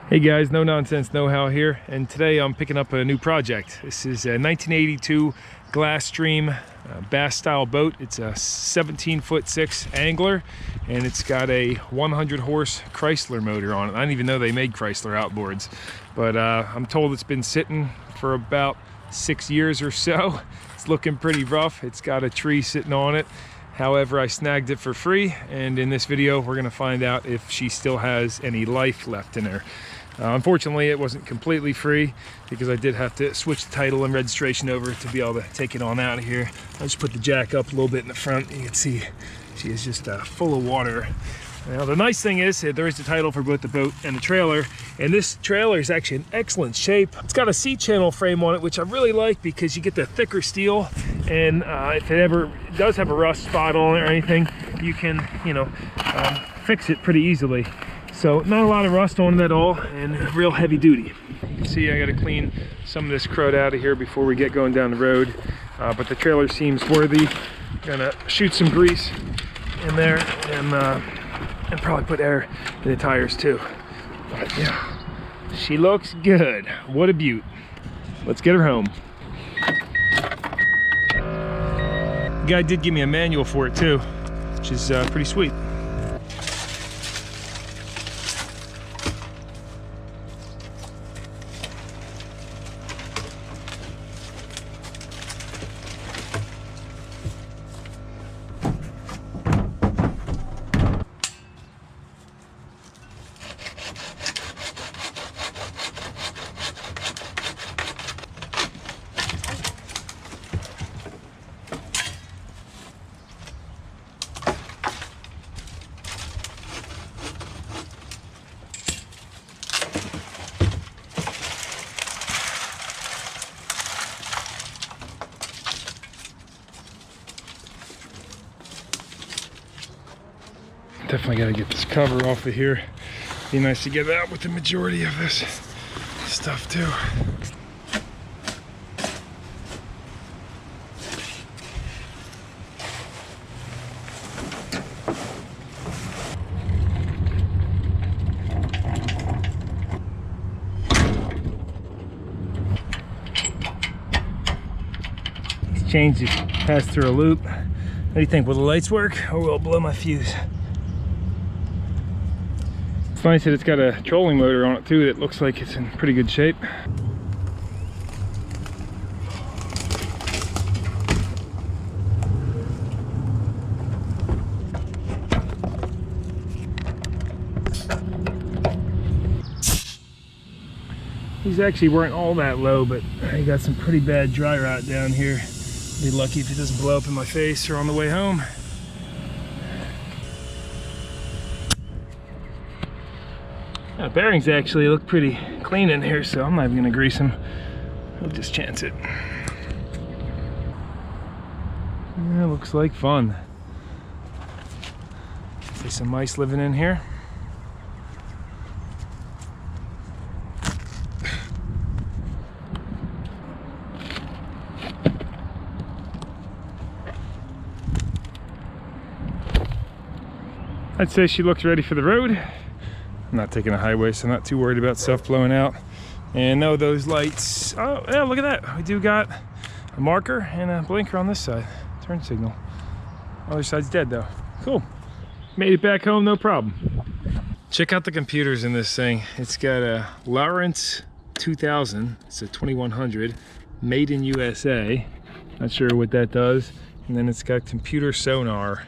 Hey guys, No Nonsense Know-How here, and today I'm picking up a new project. This is a 1982 Glasstream bass style boat. It's a 17'6" angler, and it's got a 100 horse Chrysler motor on it. I didn't even know they made Chrysler outboards, but I'm told it's been sitting for about 6 years or so. It's looking pretty rough. It's got a tree sitting on it. However, I snagged it for free, and in this video we're going to find out if she still has any life left in her. Unfortunately, it wasn't completely free because I did have to switch the title and registration over to be able to take it on out of here. I just put the jack up a little bit in the front. You can see she is just full of water. Now, the nice thing is there is the title for both the boat and the trailer, and this trailer is actually in excellent shape. It's got a C-channel frame on it, which I really like because you get the thicker steel, and if it ever does have a rust spot on it or anything, you can, fix it pretty easily. So not a lot of rust on it at all, and real heavy duty. You can see I got to clean some of this crud out of here before we get going down the road, but the trailer seems worthy. Gonna shoot some grease in there and probably put air in the tires too. But yeah, she looks good. What a beaut. Let's get her home. The guy did give me a manual for it too, which is pretty sweet. Definitely got to get this cover off of here. Be nice to get out with the majority of this stuff too. These chains just pass through a loop. What do you think? Will the lights work, or will it blow my fuse? It's nice that it's got a trolling motor on it too that looks like it's in pretty good shape. These actually weren't all that low, but I got some pretty bad dry rot down here. Be lucky if it doesn't blow up in my face or on the way home. The bearings actually look pretty clean in here, so I'm not even gonna grease them. We'll just chance it. Yeah, looks like fun. There's some mice living in here. I'd say she looks ready for the road. I'm not taking a highway, so I'm not too worried about stuff blowing out. And no, those lights, oh yeah, look at that. We do got a marker and a blinker on this side. Turn signal. Other side's dead though. Cool. Made it back home, no problem. Check out the computers in this thing. It's got a Lawrence 2000. It's a 2100, made in USA. Not sure what that does. And then it's got computer sonar.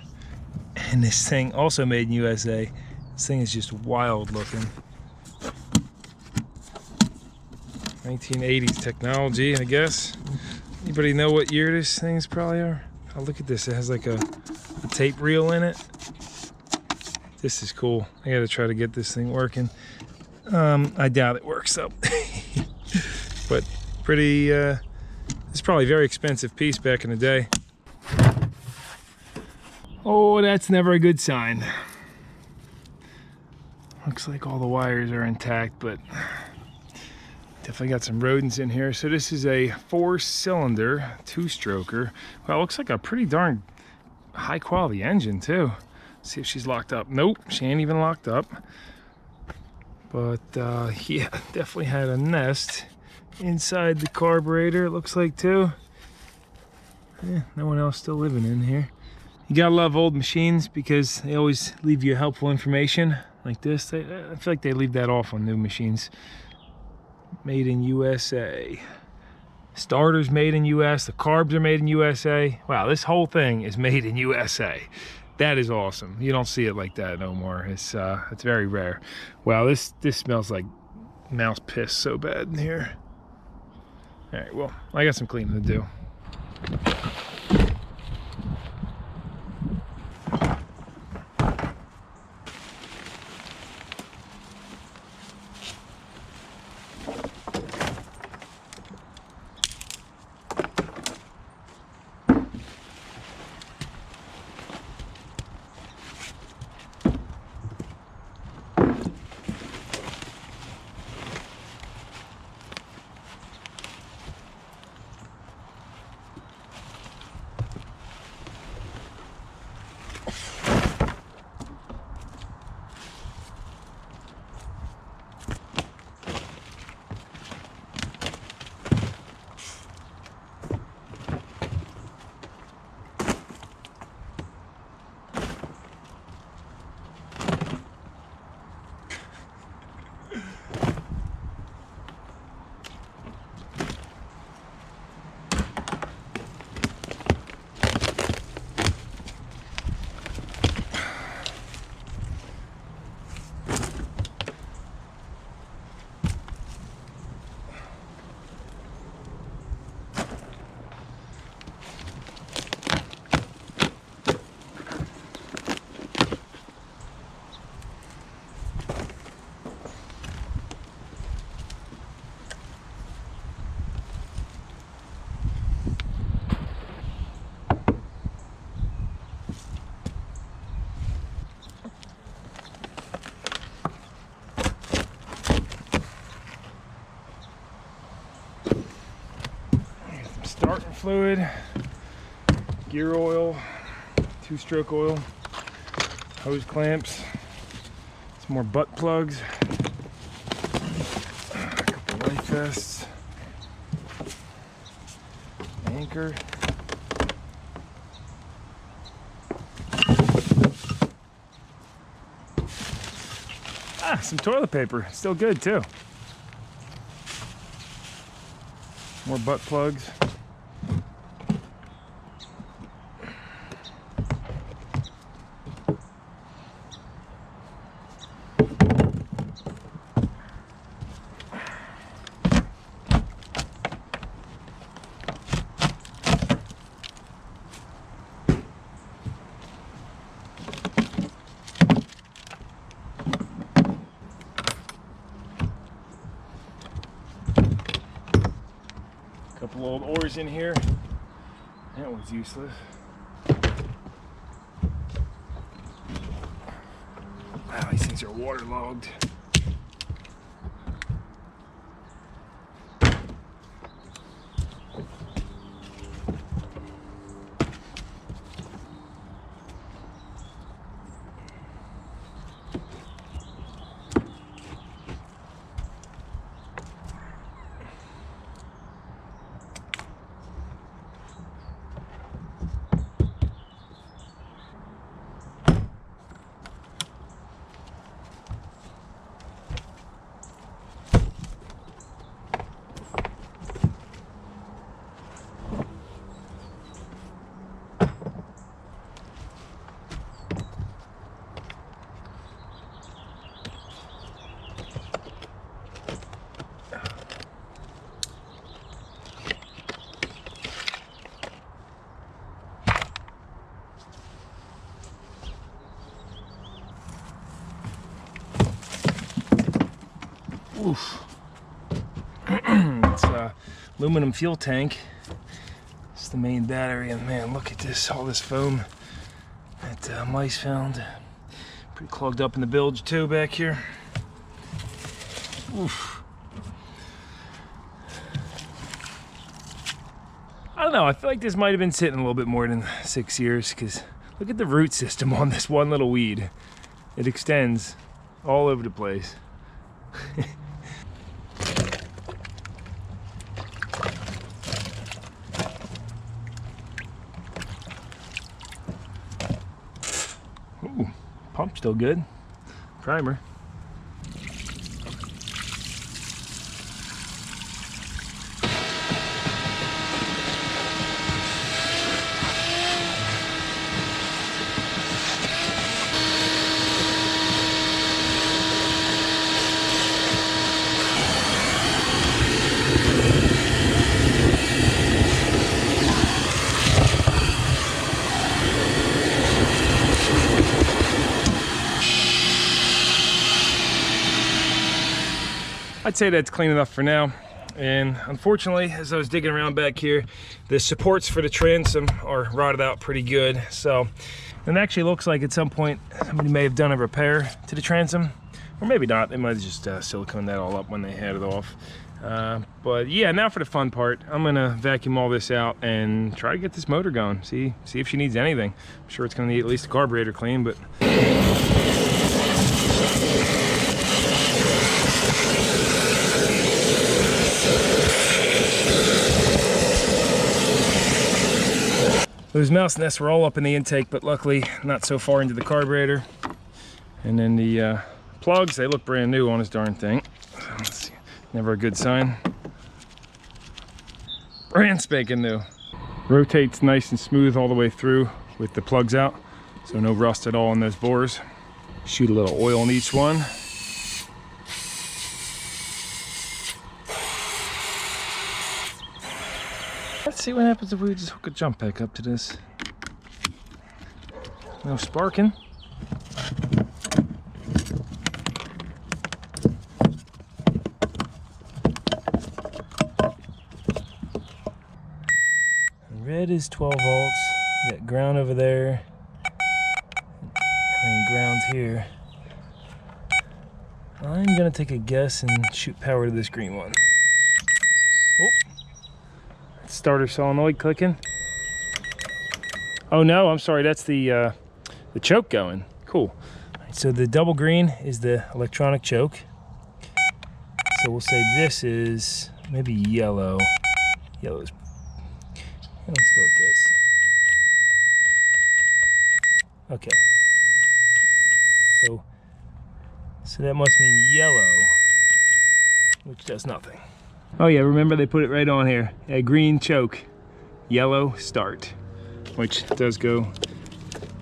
And this thing also made in USA. This thing is just wild looking. 1980s technology, I guess. Anybody know what year this thing's probably are? Oh, look at this. It has like a tape reel in it. This is cool. I gotta try to get this thing working. I doubt it works though. But pretty, it's probably a very expensive piece back in the day. Oh, that's never a good sign. Looks like all the wires are intact, but definitely got some rodents in here. So this is a 4-cylinder, 2-stroker. Well, it looks like a pretty darn high quality engine too. Let's see if she's locked up. Nope, she ain't even locked up. But yeah, definitely had a nest inside the carburetor, it looks like, too. Yeah, no one else still living in here. You gotta love old machines because they always leave you helpful information like this. I feel like they leave that off on new machines. Made in USA. Starters made in US, the carbs are made in USA. Wow, this whole thing is made in USA. That is awesome. You don't see it like that no more. It's very rare. Wow, this smells like mouse piss so bad in here. All right, well, I got some cleaning to do. Starting fluid, gear oil, 2-stroke oil, hose clamps, some more butt plugs, a couple life vests, anchor, some toilet paper, still good too. More butt plugs. Couple old oars in here. That one's useless. Wow, these things are waterlogged. Oof. It's a aluminum fuel tank. It's the main battery, and man, look at this, all this foam that mice found. Pretty clogged up in the bilge too back here. Oof. I don't know, I feel like this might have been sitting a little bit more than 6 years, because look at the root system on this one little weed. It extends all over the place. Ooh, pump still good. Primer. I'd say that's clean enough for now. And unfortunately, as I was digging around back here, the supports for the transom are rotted out pretty good. So it actually looks like at some point somebody may have done a repair to the transom, or maybe not. They might have just siliconed that all up when they had it off. But yeah, now for the fun part. I'm gonna vacuum all this out and try to get this motor going. See if she needs anything. I'm sure it's gonna need at least a carburetor clean, but those mouse nests were all up in the intake, but luckily not so far into the carburetor. And then the plugs, they look brand new on this darn thing. So let's see. Never a good sign. Brand spanking new. Rotates nice and smooth all the way through with the plugs out, so no rust at all in those bores. Shoot a little oil in each one. Let's see what happens if we just hook a jump pack up to this. No sparking. Red is 12 volts. You got ground over there, and then ground here. I'm gonna take a guess and shoot power to this green one. Oh. Starter solenoid clicking. Oh no, I'm sorry, that's the choke going. Cool. Right, so the double green is the electronic choke. So we'll say this is maybe yellow. Yellow's. Let's go with this. Okay. So that must mean yellow, which does nothing. Oh yeah, remember they put it right on here. A green choke, yellow start, which does go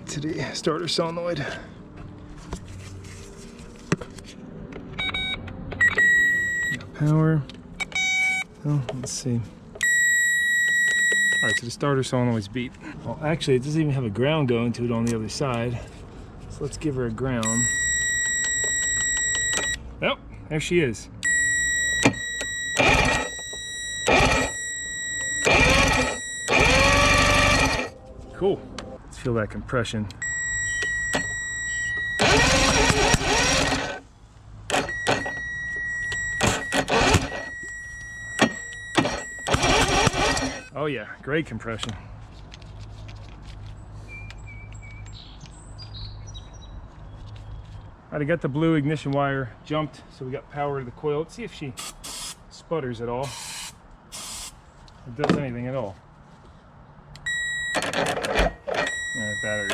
to the starter solenoid. Got power. Oh, let's see. All right, so the starter solenoid's beat. Well, actually, it doesn't even have a ground going to it on the other side. So let's give her a ground. Oh, there she is. Cool. Let's feel that compression. Oh yeah, great compression. All right, I got the blue ignition wire jumped, so we got power to the coil. Let's see if she sputters at all, or does anything at all. Battery.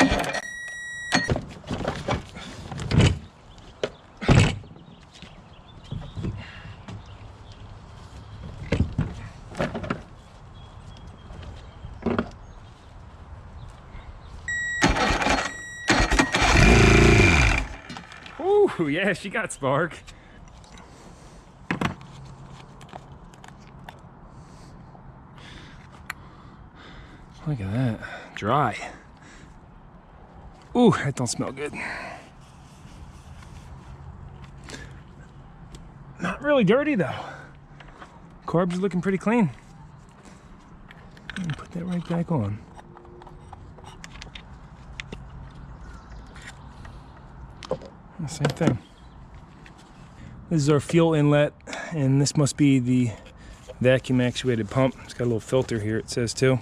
Ooh, yeah, she got spark. Look at that, dry. Ooh, that don't smell good. Not really dirty though. Carbs are looking pretty clean. Put that right back on. Same thing. This is our fuel inlet, and this must be the vacuum actuated pump. It's got a little filter here, it says too.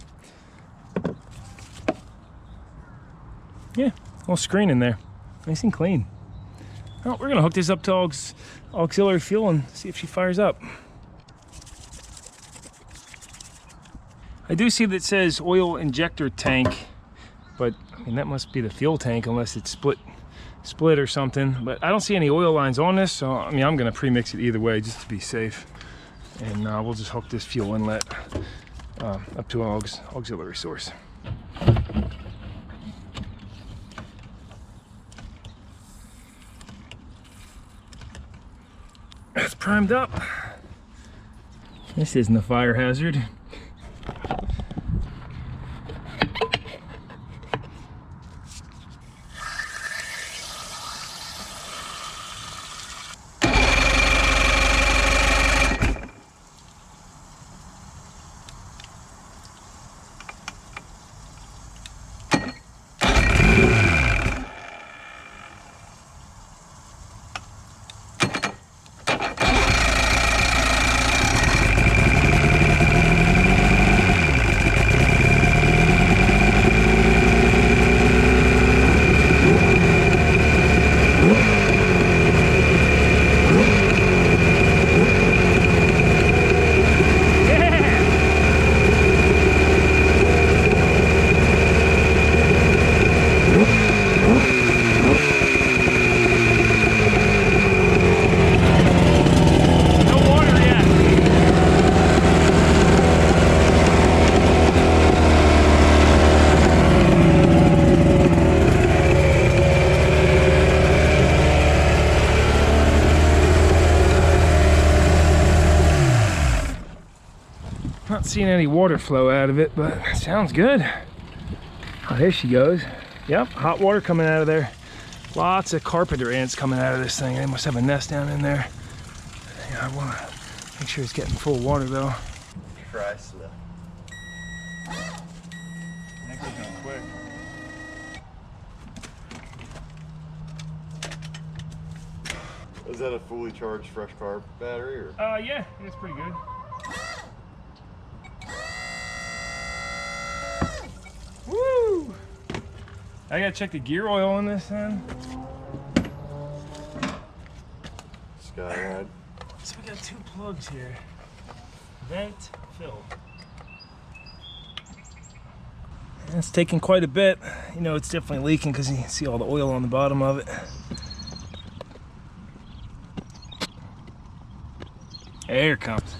Yeah, little screen in there. Nice and clean. Well, we're gonna hook this up to auxiliary fuel and see if she fires up. I do see that it says oil injector tank, but I mean that must be the fuel tank unless it's split or something. But I don't see any oil lines on this, so I mean I'm gonna pre-mix it either way just to be safe. And we'll just hook this fuel inlet up to an auxiliary source. It's primed up. This isn't a fire hazard. Not seeing any water flow out of it, but it sounds good. Oh, there she goes. Yep, hot water coming out of there. Lots of carpenter ants coming out of this thing. They must have a nest down in there. Yeah, I want to make sure it's getting full water though. Chrysler. Next one's going quick. Is that a fully charged fresh carb battery or? Yeah, it's pretty good. Woo! I gotta check the gear oil on this then. Skyride. So we got two plugs here. Vent, fill. And it's taking quite a bit. You know, it's definitely leaking because you see all the oil on the bottom of it. There it comes.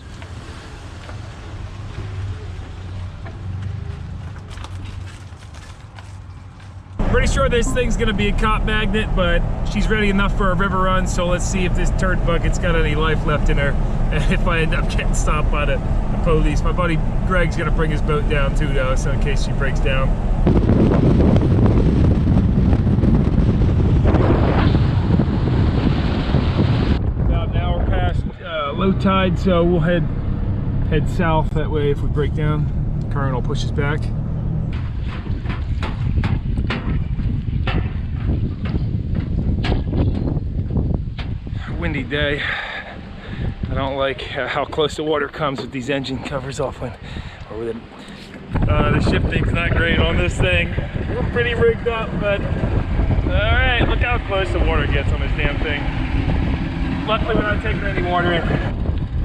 Pretty sure this thing's gonna be a cop magnet, but she's ready enough for a river run, so let's see if this turd bucket's got any life left in her. And if I end up getting stopped by the police. My buddy Greg's gonna bring his boat down too though, so in case she breaks down. About an hour past low tide, so we'll head south. That way if we break down, the current will push us back. Windy day. I don't like how close the water comes with these engine covers off when, or with it. The shifting's not great on this thing. We're pretty rigged up, but all right, look how close the water gets on this damn thing. Luckily we're not taking any water in.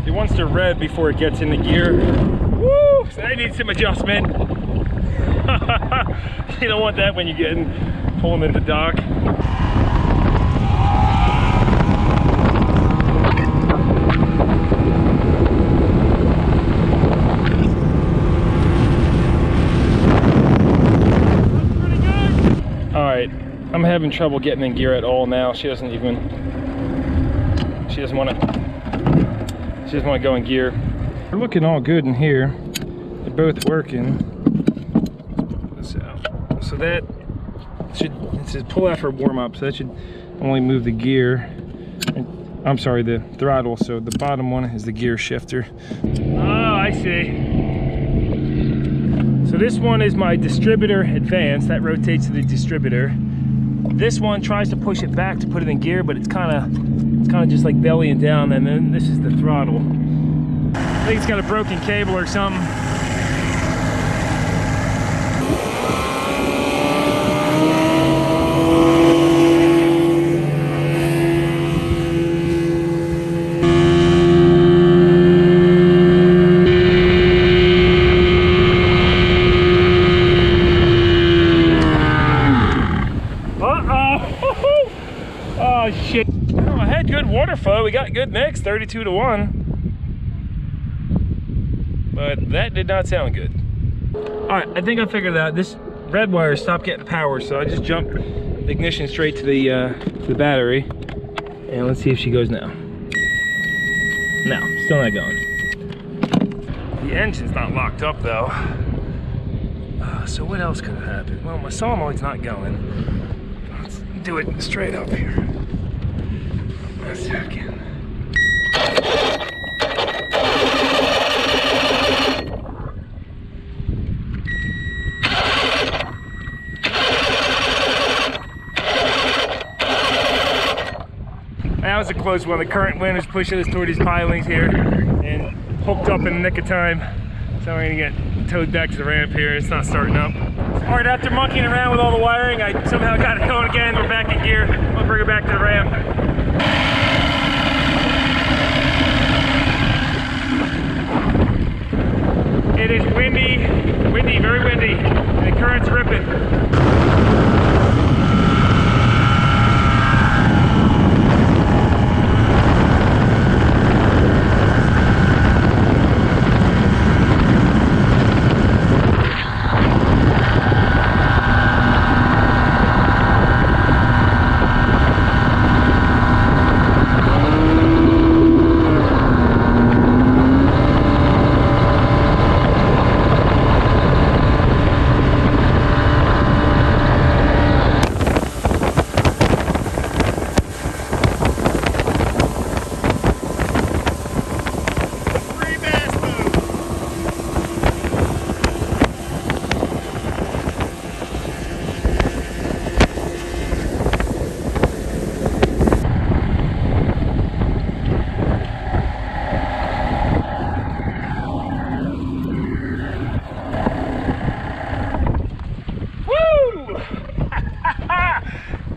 It wants to rev before it gets into gear. Woo! So that needs some adjustment. You don't want that when you're pulling into dock. Alright, I'm having trouble getting in gear at all now. She doesn't want to go in gear. We're looking all good in here. They're both working. Let's put this out. So that should, it says pull out for warm up, so that should only move the gear. I'm sorry, the throttle. So the bottom one is the gear shifter. Oh, I see. So this one is my distributor advanced, that rotates to the distributor. This one tries to push it back to put it in gear, but it's kind of just like bellying down, and then this is the throttle. I think it's got a broken cable or something. got a good mix, 32 to 1. But that did not sound good. All right, I think I figured it out. This red wire stopped getting power, so I just jumped the ignition straight to the battery. And let's see if she goes now. No, still not going. The engine's not locked up though. So what else could have happened? Well, my solenoid's not going. Let's do it straight up here. A second. That was a close one. The current wind is pushing us toward these pilings here and hooked up in the nick of time. So we're gonna get towed back to the ramp here. It's not starting up. All right, after monkeying around with all the wiring, I somehow got it going again. We're back in gear. I'll bring it back to the ramp. It is windy, very windy, and the current's ripping.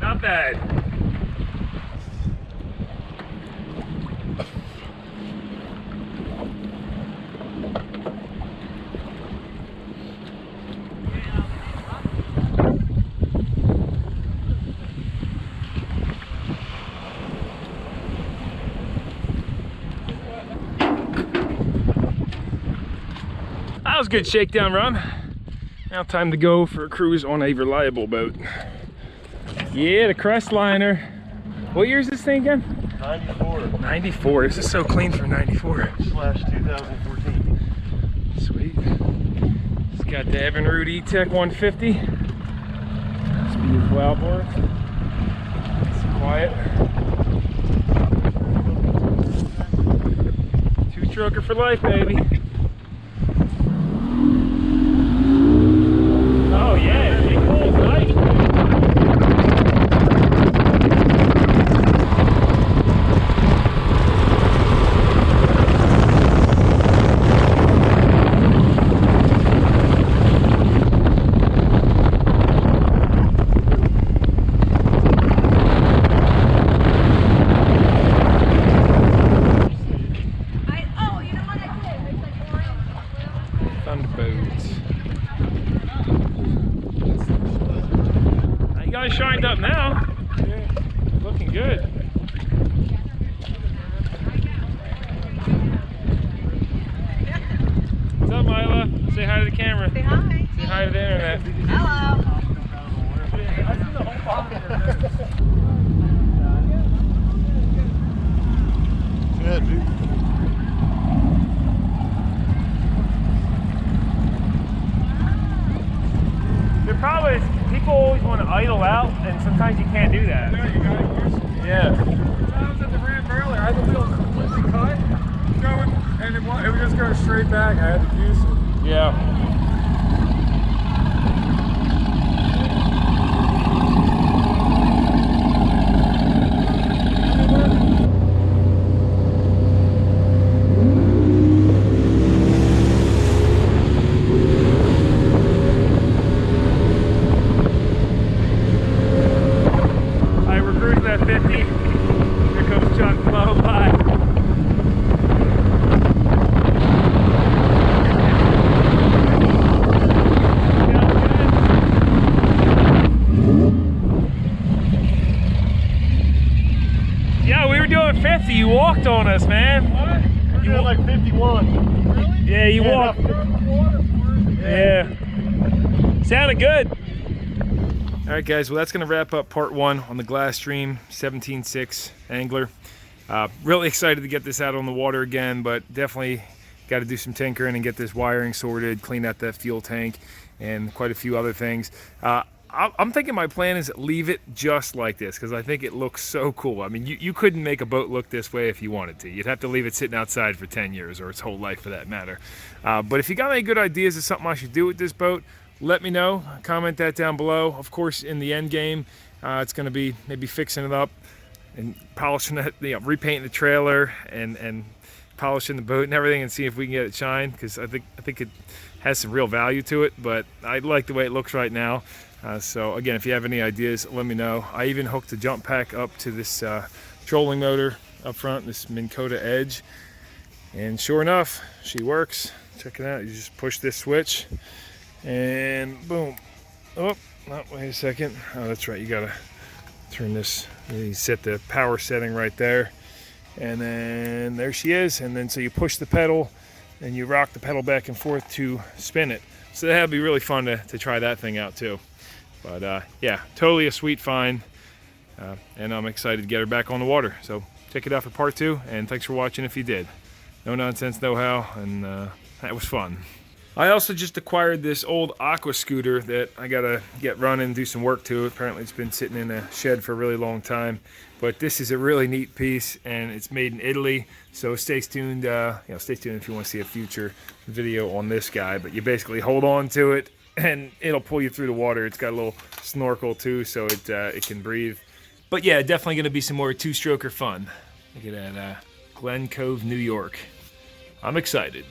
Not bad. That was a good shakedown run. Now time to go for a cruise on a reliable boat. Yeah, the Chrysler. What year is this thing again? 94. 94. This is so clean for 94. Slash 2014. Sweet. It's got the Evinrude E-Tech 150. It's beautiful outboard. It's quiet. Two-stroker for life, baby. Oh yeah, big cool, nice. You guys shined up now. Yeah, looking good. What's up, Mila? Say hi to the camera. Say hi. Say hi to the internet. Hello. Yeah, dude. The problem is people always want to idle out, and sometimes you can't do that. Yeah, you got it. Yeah. I was at the ramp earlier. I had the wheel completely cut, going, and it was just going straight back. I had to juice it. Yeah. You had like 51. Really? Yeah, you Yeah, walked. Yeah. Sounded good. All right, guys. Well, that's going to wrap up part 1 on the Glasstream 17.6 angler. Really excited to get this out on the water again, but definitely got to do some tinkering and get this wiring sorted, clean out that fuel tank, and quite a few other things. I'm thinking my plan is leave it just like this because I think it looks so cool. I mean, you couldn't make a boat look this way if you wanted to. You'd have to leave it sitting outside for 10 years or its whole life for that matter. But if you got any good ideas of something I should do with this boat, let me know. Comment that down below. Of course, in the end game, it's going to be maybe fixing it up and polishing it, repainting the trailer and polishing the boat and everything, and see if we can get it shine, because I think it has some real value to it. But I like the way it looks right now. So again, if you have any ideas, let me know. I even hooked a jump pack up to this trolling motor up front, this Minn Kota Edge, and sure enough, she works. Check it out. You just push this switch and boom. Oh, wait a second. Oh, that's right. You gotta turn this. You set the power setting right there, and then there she is. And then so you push the pedal and you rock the pedal back and forth to spin it. So that'd be really fun to try that thing out too. But yeah, totally a sweet find, and I'm excited to get her back on the water. So check it out for part 2, and thanks for watching if you did. No nonsense, know how, and that was fun. I also just acquired this old Aqua scooter that I gotta get running and do some work to. Apparently it's been sitting in a shed for a really long time, but this is a really neat piece, and it's made in Italy. So stay tuned. Stay tuned if you want to see a future video on this guy. But you basically hold on to it, and it'll pull you through the water. It's got a little snorkel too, so it can breathe. But yeah, definitely gonna be some more two-stroker fun. Look at that, Glen Cove, New York. I'm excited.